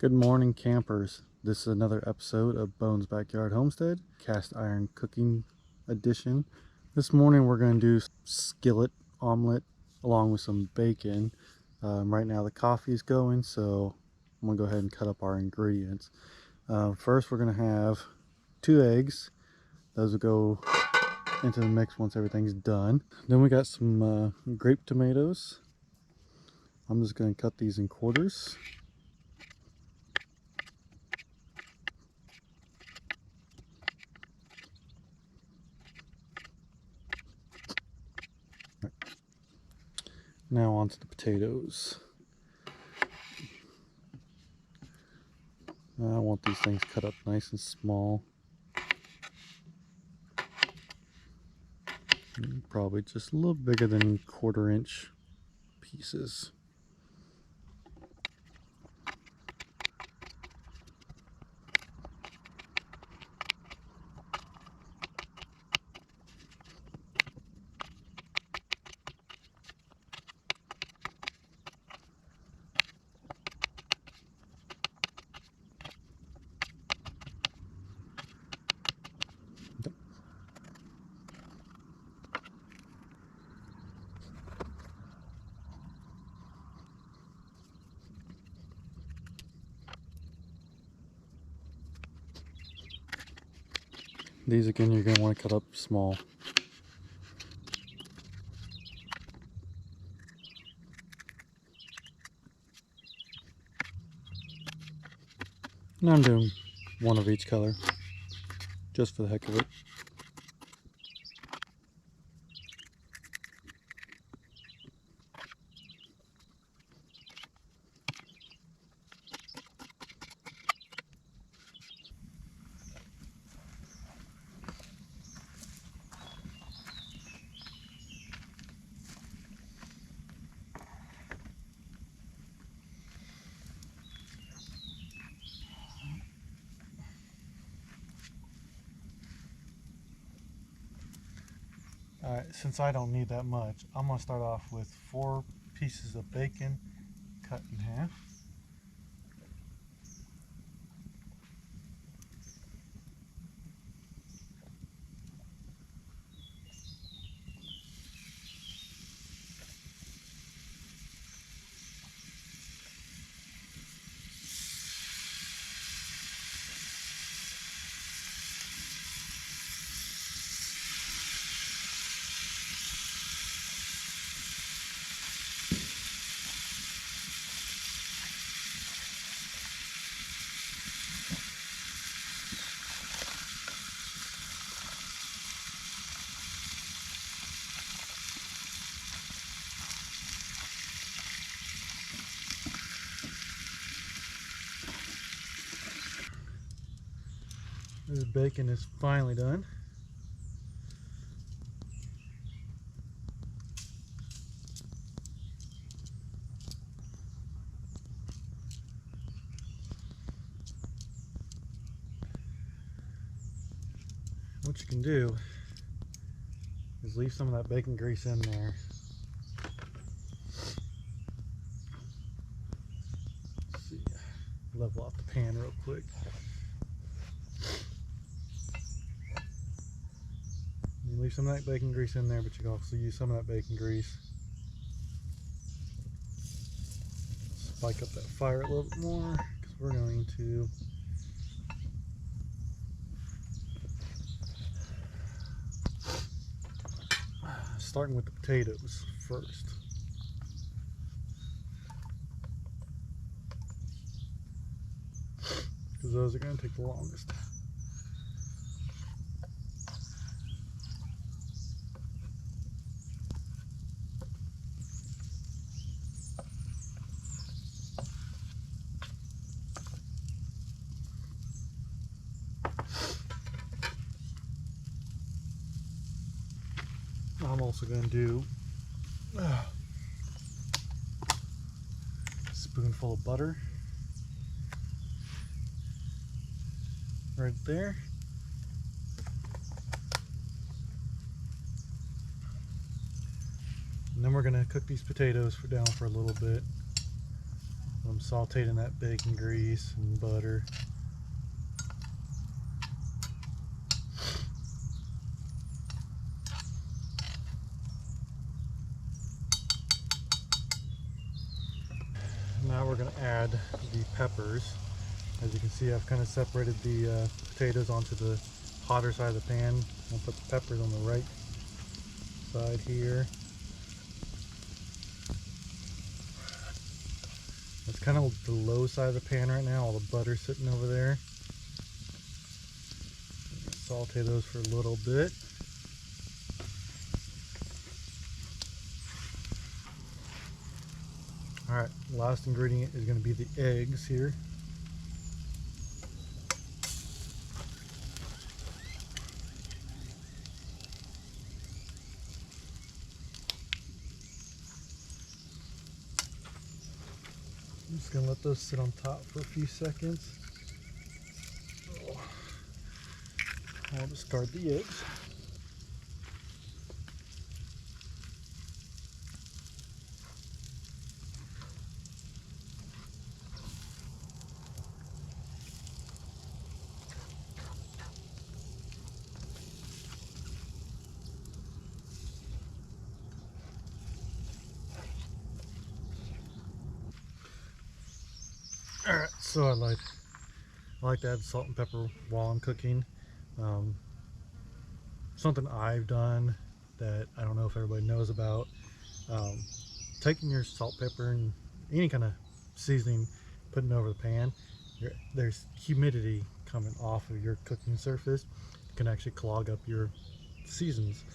Good morning, campers. This is another episode of Bones Backyard Homestead, cast iron cooking edition. This morning we're going to do skillet omelet along with some bacon. Right now the coffee's going, so I'm going to go ahead and cut up our ingredients. First we're going to have 2 eggs. Those will go into the mix once everything's done. Then we got some grape tomatoes. I'm just going to cut these in quarters. Now onto the potatoes. I want these things cut up nice and small. Probably just a little bigger than 1/4 inch pieces. These again, you're going to want to cut up small. And I'm doing one of each color, just for the heck of it. Alright, since I don't need that much, I'm going to start off with 4 pieces of bacon cut in half. This bacon is finally done. What you can do is leave some of that bacon grease in there. Let's see, level off the pan real quick. You leave some of that bacon grease in there, but you can also use some of that bacon grease. Spike up that fire a little bit more, because we're going to starting with the potatoes first. Because those are going to take the longest. I'm also going to do a spoonful of butter right there. And then we're going to cook these potatoes down for a little bit. Let them sauteed in that bacon grease and butter. Now we're going to add the peppers. As you can see, I've kind of separated the potatoes onto the hotter side of the pan. I'll put the peppers on the right side here. It's kind of the low side of the pan right now, all the butter sitting over there. Saute those for a little bit. Alright, last ingredient is going to be the eggs here. I'm just going to let those sit on top for a few seconds. I'll discard the eggs. Alright, so I like to add salt and pepper while I'm cooking. Something I've done that I don't know if everybody knows about. Taking your salt, pepper, and any kind of seasoning, putting it over the pan, there's humidity coming off of your cooking surface. It can actually clog up your seasons.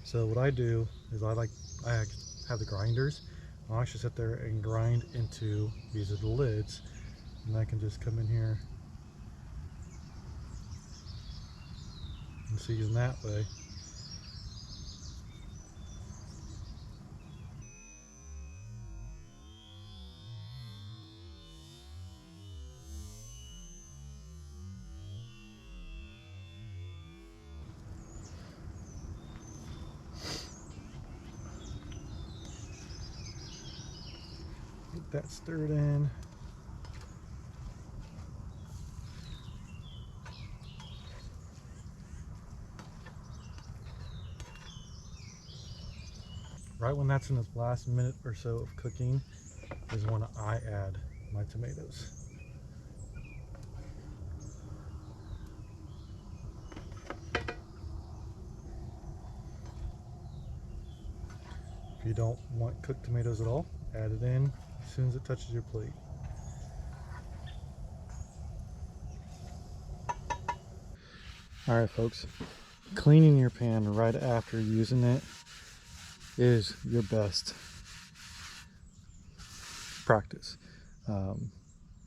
So what I do is I have the grinders. I'll actually sit there and grind into these are the lids, and I can just come in here and season that way. Get that stirred in. Right when that's in its last minute or so of cooking is when I add my tomatoes. If you don't want cooked tomatoes at all, add it in as soon as it touches your plate. Alright folks, cleaning your pan right after using it is your best practice.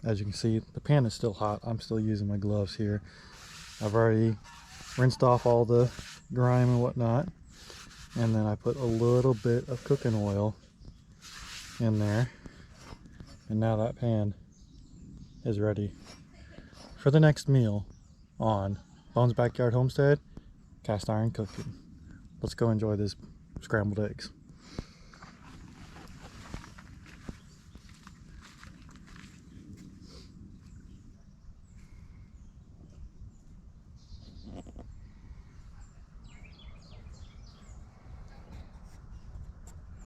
As you can see, the pan is still hot. I'm still using my gloves here. I've already rinsed off all the grime and whatnot, and then I put a little bit of cooking oil in there, and now that pan is ready for the next meal on Bones Backyard Homestead Cast Iron Cooking. Let's go enjoy this scrambled eggs.